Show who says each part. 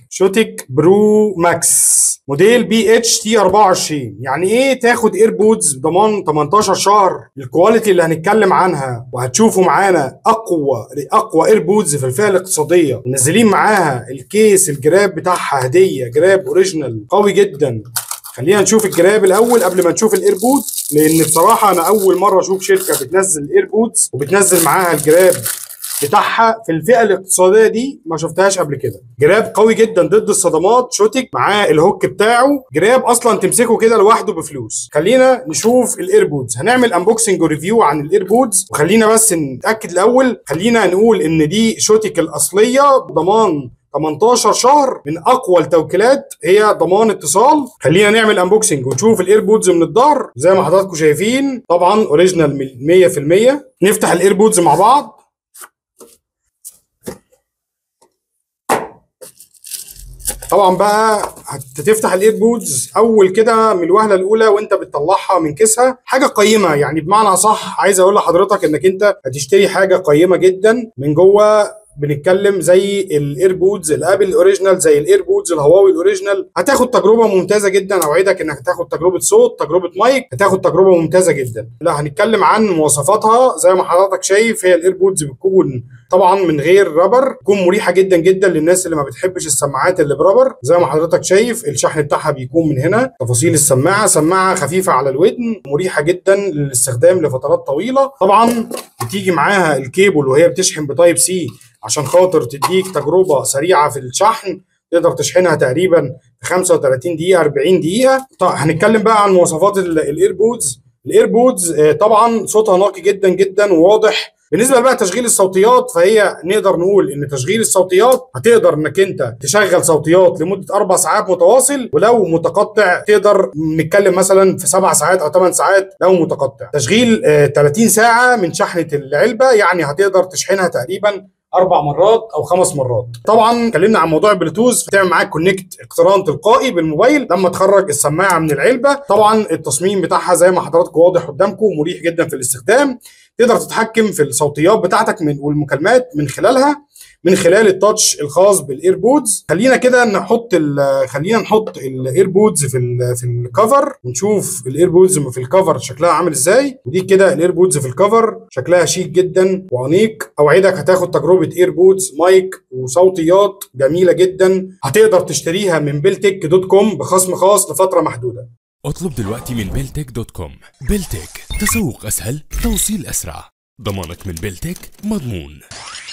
Speaker 1: شوتك برو ماكس موديل BHT24. يعني ايه تاخد ايربودز بضمان 18 شهر؟ الكواليتي اللي هنتكلم عنها وهتشوفوا معانا اقوى ايربودز في الفئه الاقتصاديه، منزلين معاها الكيس الجراب بتاعها هديه، جراب اوريجينال قوي جدا. خلينا نشوف الجراب الاول قبل ما نشوف الايربود، لان بصراحه انا اول مره اشوف شركه بتنزل ايربودز وبتنزل معاها الجراب بتاعها في الفئه الاقتصاديه دي، ما شفتهاش قبل كده. جراب قوي جدا ضد الصدمات، شوتك معاه الهوك بتاعه، جراب اصلا تمسكه كده لوحده بفلوس. خلينا نشوف الايربودز، هنعمل انبوكسنج وريفيو عن الايربودز. وخلينا بس نتاكد الاول، خلينا نقول ان دي شوتك الاصليه بضمان 18 شهر من اقوى التوكيلات، هي ضمان اتصال. خلينا نعمل انبوكسنج ونشوف الايربودز من الظهر زي ما حضراتكم شايفين، طبعا اوريجينال 100%. نفتح الايربودز مع بعض. طبعا بقى هتفتح الايربودز اول كده من الوهله الاولى وانت بتطلعها من كيسها، حاجه قيمه. يعني بمعنى صح عايز اقول لحضرتك انك انت هتشتري حاجه قيمه جدا من جوه. بنتكلم زي الايربودز الابل اوريجينال، زي الايربودز الهواوي الاوريجينال. هتاخد تجربه ممتازه جدا، اوعدك انك هتاخد تجربه صوت، تجربه مايك، هتاخد تجربه ممتازه جدا. لا، هنتكلم عن مواصفاتها. زي ما حضرتك شايف، هي الايربودز بتكون طبعا من غير رابر، تكون مريحه جدا جدا للناس اللي ما بتحبش السماعات اللي برابر. زي ما حضرتك شايف الشحن بتاعها بيكون من هنا. تفاصيل السماعه، سماعه خفيفه على الودن، مريحه جدا للاستخدام لفترات طويله. طبعا بتيجي معاها الكيبل وهي بتشحن بتايب سي عشان خاطر تديك تجربه سريعه في الشحن، تقدر تشحنها تقريبا في 35 دقيقه 40 دقيقه. طيب هنتكلم بقى عن مواصفات الايربودز. طبعا صوتها نقي جدا جدا وواضح. بالنسبه بقى تشغيل الصوتيات، فهي نقدر نقول ان تشغيل الصوتيات هتقدر انك انت تشغل صوتيات لمده 4 ساعات متواصل، ولو متقطع تقدر نتكلم مثلا في 7 ساعات او 8 ساعات لو متقطع. تشغيل 30 ساعه من شحنه العلبه، يعني هتقدر تشحنها تقريبا 4 مرات او 5 مرات. طبعا اتكلمنا عن موضوع البلوتوث، بتعمل معاك كونكت، اقتران تلقائي بالموبايل لما تخرج السماعه من العلبه. طبعا التصميم بتاعها زي ما حضراتكم واضح قدامكم، مريح جدا في الاستخدام. تقدر تتحكم في الصوتيات بتاعتك والمكالمات من خلالها، من خلال التاتش الخاص بالايربودز. خلينا كده نحط الايربودز في الكفر ونشوف الايربودز في الكفر شكلها عامل ازاي. ودي كده الايربودز في الكفر، شكلها شيك جدا وانيق. اوعدك هتاخد تجربه ايربودز مايك وصوتيات جميله جدا. هتقدر تشتريها من بيلتك.com بخصم خاص لفتره محدوده.
Speaker 2: اطلب دلوقتي من بيلتك.com. بيلتك، تسوق اسهل، توصيل اسرع، ضمانك من بيلتك مضمون.